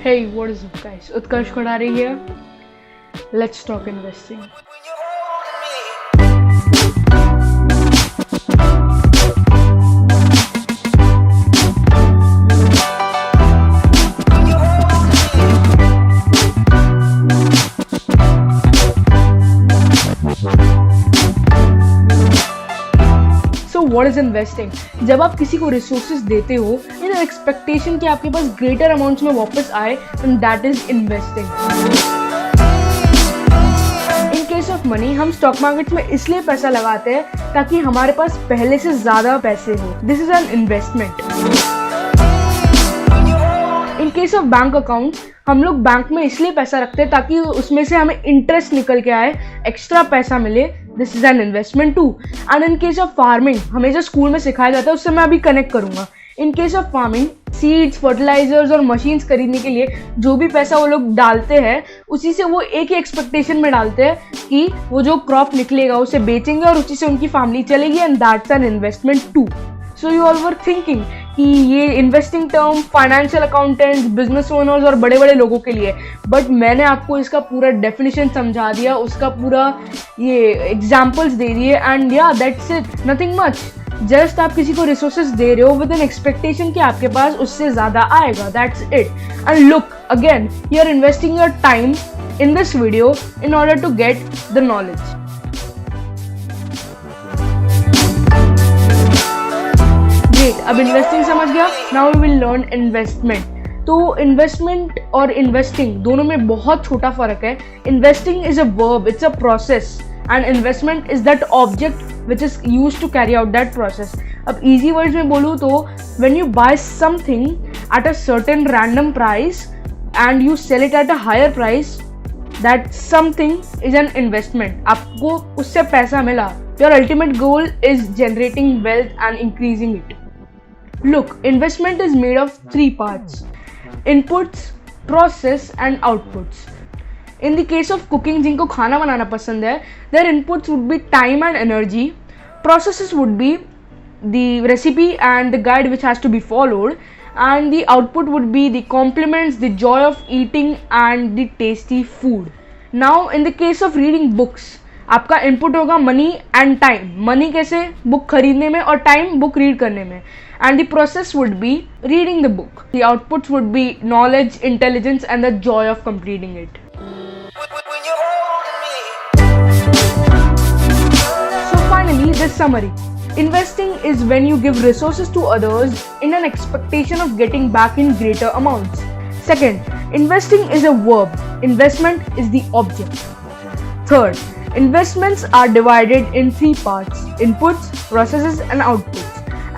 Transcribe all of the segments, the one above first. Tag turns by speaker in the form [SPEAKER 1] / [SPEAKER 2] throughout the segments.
[SPEAKER 1] Hey, what is up guys? Utkarsh Kothari here. Let's talk investing. So what is investing? जब आप किसी को resources देते हो इन एक्सपेक्टेशन कि आपके पास ग्रेटर अमाउंट्स में वापस आए, then that is investing. In case of money हम स्टॉक मार्केट में इसलिए पैसा लगाते हैं ताकि हमारे पास पहले से ज्यादा पैसे हो. This is an investment. In case of bank account हम लोग बैंक में इसलिए पैसा रखते हैं ताकि उसमें से हमें इंटरेस्ट निकल के आए, एक्स्ट्रा पैसा मिले. This is an investment too. And in case of farming हमें जो स्कूल में सिखाया जाता है उससे मैं अभी कनेक्ट करूंगा. In case of farming seeds, fertilisers और मशीन्स खरीदने के लिए जो भी पैसा वो लोग डालते हैं उसी से वो एक ही एक्सपेक्टेशन में डालते हैं कि वो जो क्रॉप निकलेगा उसे बेचेंगे और उसी से उनकी फैमिली चलेगी. And that's an investment too. So you all were thinking कि ये investing term financial accountants, business owners और बड़े बड़े लोगों के लिए, बट मैंने आपको इसका पूरा डेफिनेशन समझा दिया, उसका पूरा ये एग्जाम्पल्स दे दिए. एंड या that's it, nothing much. Just आप किसी को रिसोर्सेज दे रहे हो विद एन एक्सपेक्टेशन कि आपके पास उससे ज़्यादा आएगा. That's it. And look again, you are investing your time in this video in order to get the knowledge. अब इन्वेस्टिंग समझ गया. Now we will learn investment. तो इन्वेस्टमेंट और इन्वेस्टिंग दोनों में बहुत छोटा फर्क है. Investing is a verb, it's a process, and investment is that object which is use to carry out that process. अब इजी वर्ड्स में बोलूँ तो when you bye something at a certain random price and you sell it at a higher price, that something is an investment. आपको उससे पैसा मिला. Your ultimate goal is generating wealth and increasing it. Look, investment is made of three parts: inputs, process and outputs. In the case of cooking, जिनको खाना बनाना पसंद है, their inputs would be time and energy. Processes would be the recipe and the guide which has to be followed, and the output would be the compliments, the joy of eating and the tasty food. Now in the case of reading books, आपका input होगा money and time. Money कैसे? Book खरीदने में, और time book read करने में. And the process would be reading the book. The outputs would be knowledge, intelligence and the Joy of completing it. So finally, this summary. Investing is when you give resources to others in an expectation of getting back in greater amounts. Second, investing is a verb. Investment is the object. Third, investments are divided in three parts: inputs, processes and outputs.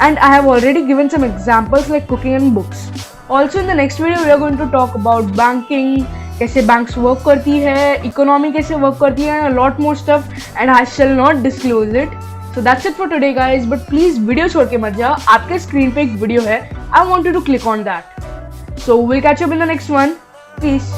[SPEAKER 1] And I have already given some examples like cooking and books. Also in the next video we are going to talk about banking, कैसे banks work करती है, economy कैसे work करती है, and a lot more stuff, and I shall not disclose it. So that's it for today guys, but please video छोड़ के मत जाओ. आपके स्क्रीन पे एक वीडियो है, I want you to click on that. So we'll catch up in the next one. Peace.